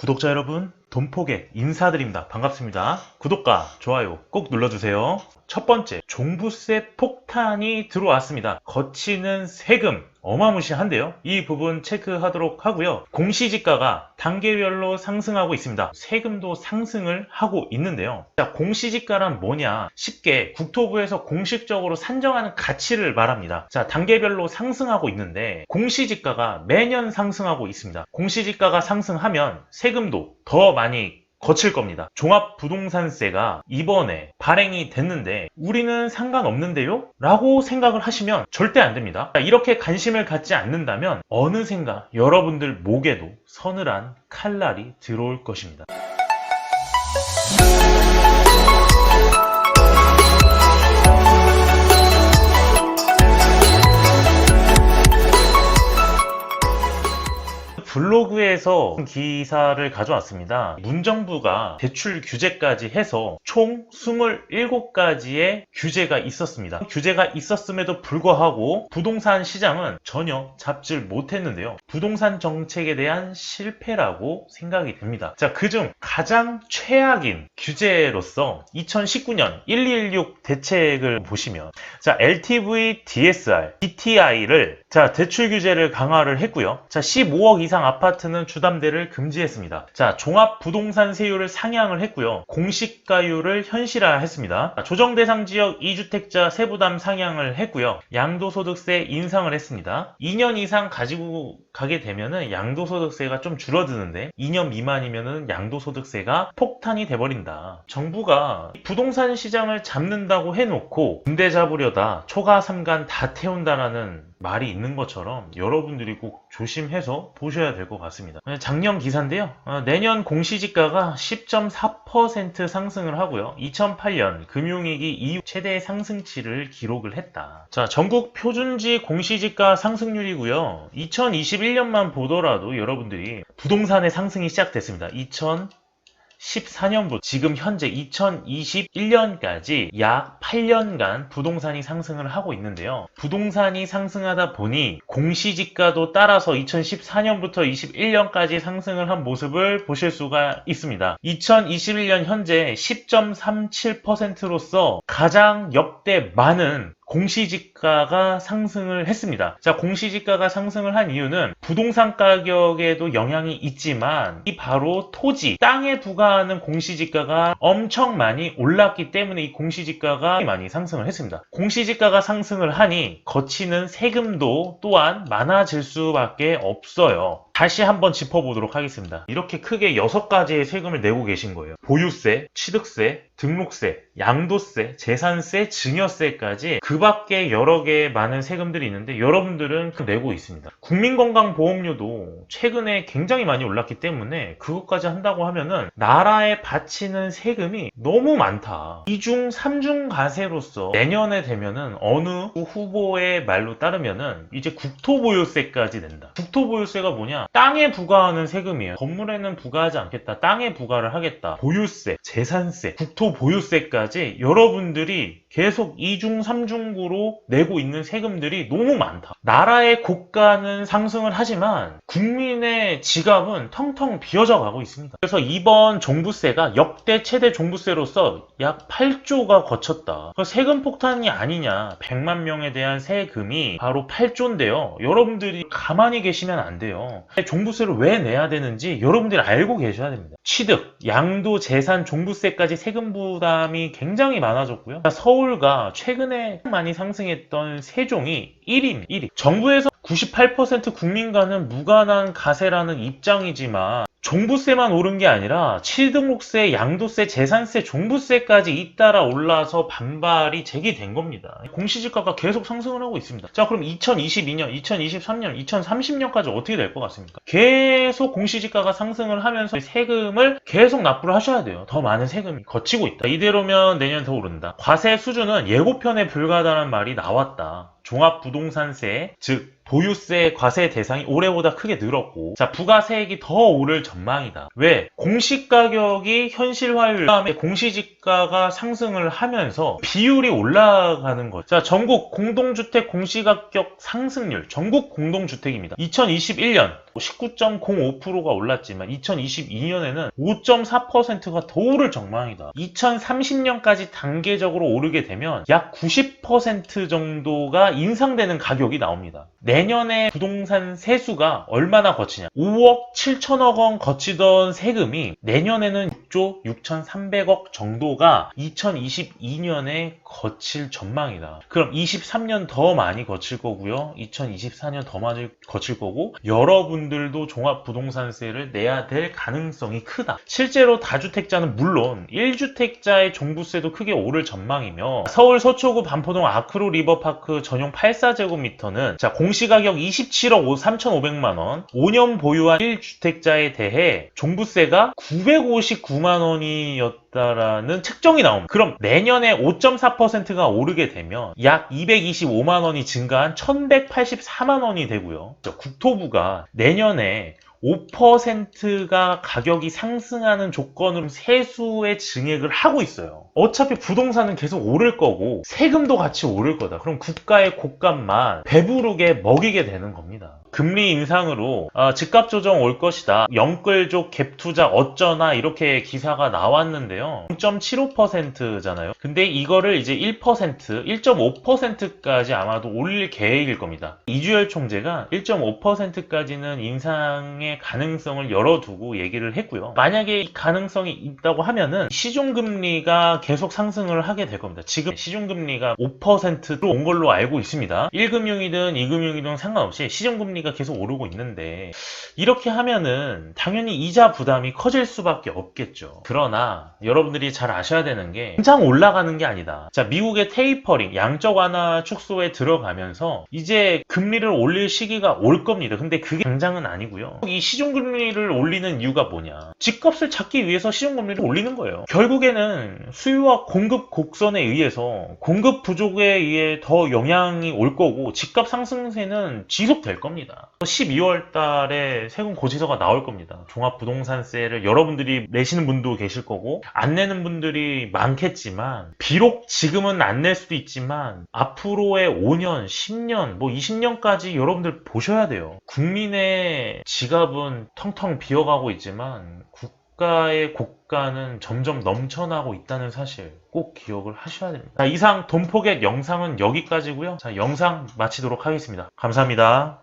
구독자 여러분, 돈포개 인사드립니다. 반갑습니다. 구독과 좋아요 꼭 눌러주세요. 첫 번째, 종부세 폭탄이 들어왔습니다. 거치는 세금 어마무시한데요. 이 부분 체크하도록 하고요. 공시지가가 단계별로 상승하고 있습니다. 세금도 상승을 하고 있는데요. 자, 공시지가란 뭐냐? 쉽게 국토부에서 공식적으로 산정하는 가치를 말합니다. 자, 단계별로 상승하고 있는데 공시지가가 매년 상승하고 있습니다. 공시지가가 상승하면 세금도 더 많이 거칠 겁니다. 종합부동산세가 이번에 발행이 됐는데 우리는 상관없는데요? 라고 생각을 하시면 절대 안 됩니다. 이렇게 관심을 갖지 않는다면 어느샌가 여러분들 목에도 서늘한 칼날이 들어올 것입니다. 블로그에서 기사를 가져왔습니다. 문정부가 대출 규제까지 해서 총 27가지의 규제가 있었습니다. 규제가 있었음에도 불구하고 부동산 시장은 전혀 잡질 못했는데요. 부동산 정책에 대한 실패라고 생각이 됩니다. 자, 그중 가장 최악인 규제로서 2019년 1216 대책을 보시면 자, LTV, DSR, DTI를 자, 대출 규제를 강화를 했고요. 자, 15억 이상 아파트는 주담대를 금지했습니다. 자, 종합부동산 세율을 상향을 했고요. 공시가율을 현실화했습니다. 조정 대상 지역 2주택자 세부담 상향을 했고요. 양도소득세 인상을 했습니다. 2년 이상 가지고 가게 되면은 양도소득세가 좀 줄어드는데 2년 미만이면은 양도소득세가 폭탄이 돼버린다. 정부가 부동산 시장을 잡는다고 해놓고 군대 잡으려다 초과 3간 다 태운다라는 말이 있는 것처럼 여러분들이 꼭 조심해서 보셔야 될 것 같습니다. 작년 기사인데요. 내년 공시지가가 10.4% 상승을 하고요. 2008년 금융위기 이후 최대 상승치를 기록을 했다. 자, 전국 표준지 공시지가 상승률이고요. 2021년만 보더라도 여러분들이 부동산의 상승이 시작됐습니다. 2014년부터 지금 현재 2021년까지 약 8년간 부동산이 상승을 하고 있는데요. 부동산이 상승하다 보니 공시지가도 따라서 2014년부터 21년까지 상승을 한 모습을 보실 수가 있습니다. 2021년 현재 10.37%로서 가장 역대 많은 공시지가가 상승을 했습니다. 자, 공시지가가 상승을 한 이유는 부동산 가격에도 영향이 있지만 이 바로 토지, 땅에 부과하는 공시지가가 엄청 많이 올랐기 때문에 이 공시지가가 많이 상승을 했습니다. 공시지가가 상승을 하니 거치는 세금도 또한 많아질 수밖에 없어요. 다시 한번 짚어보도록 하겠습니다. 이렇게 크게 6가지의 세금을 내고 계신 거예요. 보유세, 취득세, 등록세, 양도세, 재산세, 증여세까지 그 밖에 여러 개의 많은 세금들이 있는데 여러분들은 내고 있습니다. 국민건강보험료도 최근에 굉장히 많이 올랐기 때문에 그것까지 한다고 하면은 나라에 바치는 세금이 너무 많다. 2중, 3중 가세로서 내년에 되면은 어느 후보의 말로 따르면은 이제 국토보유세까지 낸다. 국토보유세가 뭐냐? 땅에 부과하는 세금이에요. 건물에는 부과하지 않겠다. 땅에 부과를 하겠다. 보유세, 재산세, 국토보유세까지 여러분들이 계속 2중, 3중으로 내고 있는 세금들이 너무 많다. 나라의 국가는 상승을 하지만 국민의 지갑은 텅텅 비어져 가고 있습니다. 그래서 이번 종부세가 역대 최대 종부세로서 약 8조가 거쳤다. 세금 폭탄이 아니냐. 100만 명에 대한 세금이 바로 8조인데요. 여러분들이 가만히 계시면 안 돼요. 종부세를 왜 내야 되는지 여러분들이 알고 계셔야 됩니다. 취득, 양도, 재산, 종부세까지 세금 부담이 굉장히 많아졌고요. 서울과 최근에 많이 상승했던 세종이 1위. 정부에서 98% 국민과는 무관한 가세라는 입장이지만 종부세만 오른 게 아니라 취등록세, 양도세, 재산세, 종부세까지 잇따라 올라서 반발이 제기된 겁니다. 공시지가가 계속 상승을 하고 있습니다. 자, 그럼 2022년, 2023년, 2030년까지 어떻게 될 것 같습니까? 계속 공시지가가 상승을 하면서 세금을 계속 납부를 하셔야 돼요. 더 많은 세금이 거치고 있다. 이대로면 내년 더 오른다. 과세 수준은 예고편에 불과하다는 말이 나왔다. 종합부동산세, 즉 보유세 과세 대상이 올해보다 크게 늘었고, 자, 부가세액이 더 오를 전망이다. 왜? 공시가격이 현실화율, 다음에 공시지가가 상승을 하면서 비율이 올라가는 거죠. 자, 전국 공동주택 공시가격 상승률, 전국 공동주택입니다. 2021년 19.05%가 올랐지만 2022년에는 5.4%가 더 오를 전망이다. 2030년까지 단계적으로 오르게 되면 약 90% 정도가 인상되는 가격이 나옵니다. 내년에 부동산 세수가 얼마나 거치냐. 5억 7천억 원 거치던 세금이 내년에는 6조 6,300억 정도가 2022년에 거칠 전망이다. 그럼 23년 더 많이 거칠 거고요. 2024년 더 많이 거칠 거고, 여러분들도 종합부동산세를 내야 될 가능성이 크다. 실제로 다주택자는 물론 1주택자의 종부세도 크게 오를 전망이며, 서울 서초구 반포동 아크로 리버파크 전용 84제곱미터는 자, 공시가격 27억 3,500만원, 5년 보유한 1주택자에 대해 종부세가 959만 원이었다라는 측정이 나옵니다. 그럼 내년에 5.4%가 오르게 되면 약 225만 원이 증가한 1,184만 원이 되고요. 국토부가 내년에 5%가 가격이 상승하는 조건으로 세수의 증액을 하고 있어요. 어차피 부동산은 계속 오를 거고 세금도 같이 오를 거다. 그럼 국가의 곡간만 배부르게 먹이게 되는 겁니다. 금리 인상으로 집값 조정 올 것이다. 영끌족 갭투자 어쩌나 이렇게 기사가 나왔는데요. 0.75%잖아요. 근데 이거를 이제 1%, 1.5%까지 아마도 올릴 계획일 겁니다. 이주열 총재가 1.5%까지는 인상의 가능성을 열어두고 얘기를 했고요. 만약에 이 가능성이 있다고 하면은 시중금리가 계속 상승을 하게 될 겁니다. 지금 시중금리가 5%로 온 걸로 알고 있습니다. 1금융이든 2금융이든 상관없이 시중금리가 계속 오르고 있는데, 이렇게 하면은 당연히 이자 부담이 커질 수밖에 없겠죠. 그러나 여러분들이 잘 아셔야 되는 게 당장 올라가는 게 아니다. 자, 미국의 테이퍼링, 양적 완화 축소에 들어가면서 이제 금리를 올릴 시기가 올 겁니다. 근데 그게 당장은 아니고요. 이 시중금리를 올리는 이유가 뭐냐? 집값을 잡기 위해서 시중금리를 올리는 거예요. 결국에는 수요와 공급 곡선에 의해서 공급 부족에 의해 더 영향이 올 거고, 집값 상승세는 지속될 겁니다. 12월 달에 세금 고지서가 나올 겁니다. 종합부동산세를 여러분들이 내시는 분도 계실 거고 안 내는 분들이 많겠지만, 비록 지금은 안 낼 수도 있지만 앞으로의 5년, 10년, 20년까지 여러분들 보셔야 돼요. 국민의 지갑은 텅텅 비어가고 있지만 국가의 곡간은 점점 넘쳐나고 있다는 사실 꼭 기억을 하셔야 됩니다. 자, 이상 돈포겟 영상은 여기까지고요. 자, 영상 마치도록 하겠습니다. 감사합니다.